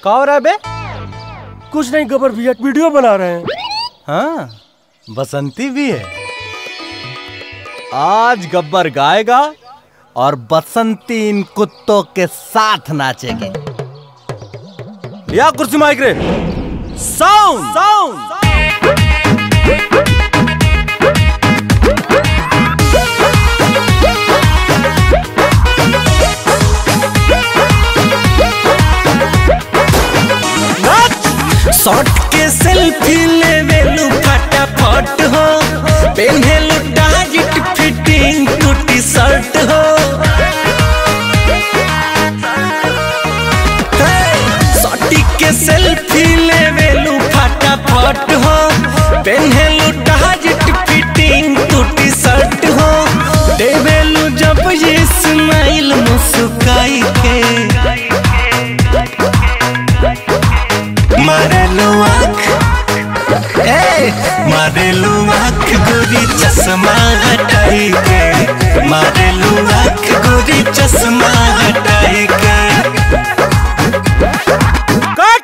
क्या हो रहा है बे? कुछ नहीं गबर भैया, वीडियो बना रहे हैं। हाँ, बसंती भी है। आज गब्बर गाएगा और बसंती इन कुत्तों के साथ नाचेगी। या कुर्सी माइक रे, साउंड साउंड। शॉट के सेल्फी लेवेलू फटाफट हो, पहनेलू टाइट फिटिंग टूटी शर्ट हो। शॉट के सेल्फी लेवेलू फटाफट हो, पहनेलू टाइट फिटिंग टूटी शर्ट हो। देवेलू जब ये स्माइल मुस्काई के, मारेलू आँख, मारेलू आँख गोरी चश्मा हटाई के, मारेलू आँख गोरी चश्मा हटाई के। कट!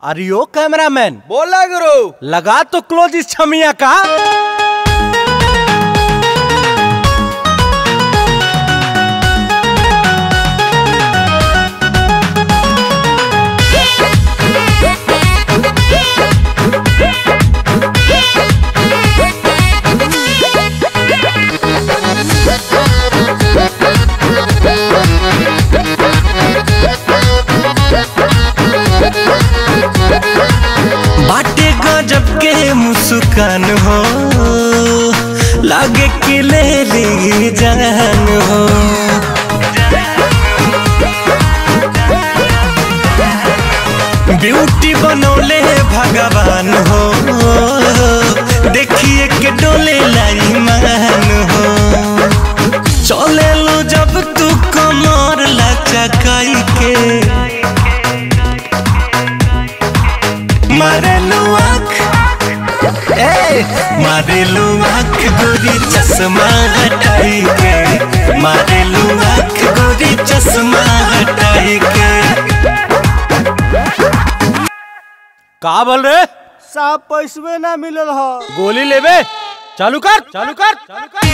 अरे कैमरामैन, बोला गुरु, लगा तो क्लोज इस छमिया का। बाटे गजब के मुस्कान हो, लागे कि ले ली जान हो। ब्यूटी बनौले भगवान हो, देखिए के डोले लाई मान हो। चले लो जब तू कमर लचकाई के, मारेलू आँख, मारेलू आँख गोरी चश्मा हटाई के, मारेलू आँख गोरी चश्मा हटाई के। का बोल रहे साहब? पैसवे ना मिलल हो। गोली लेबे? चालू कर चालू कर चालू कर।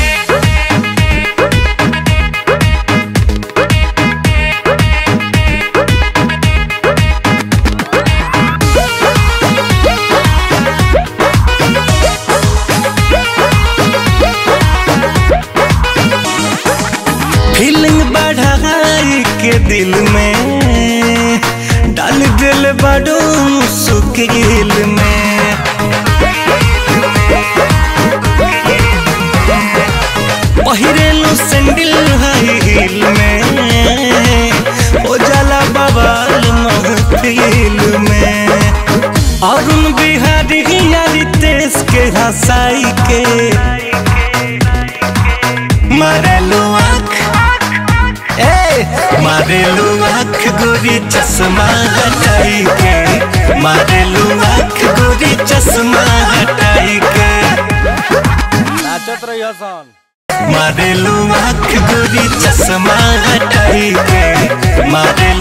फीलिंग बढ़ाई के दिल में, डाल दिल बड़ो मुश्किल में। पहिरेलू सैंडल हाई हील में, हो जाला बवाल महफिल में। अरुण बिहारी रितेश के हंसाई के, मारेलू आँख, मारेलू आँख गोरी चश्मा हटाई के, मारेलू आँख गोरी चश्मा हटाई के। नाचत रही हसन। मारेलू आँख गोरी चश्मा हटाई के, मारे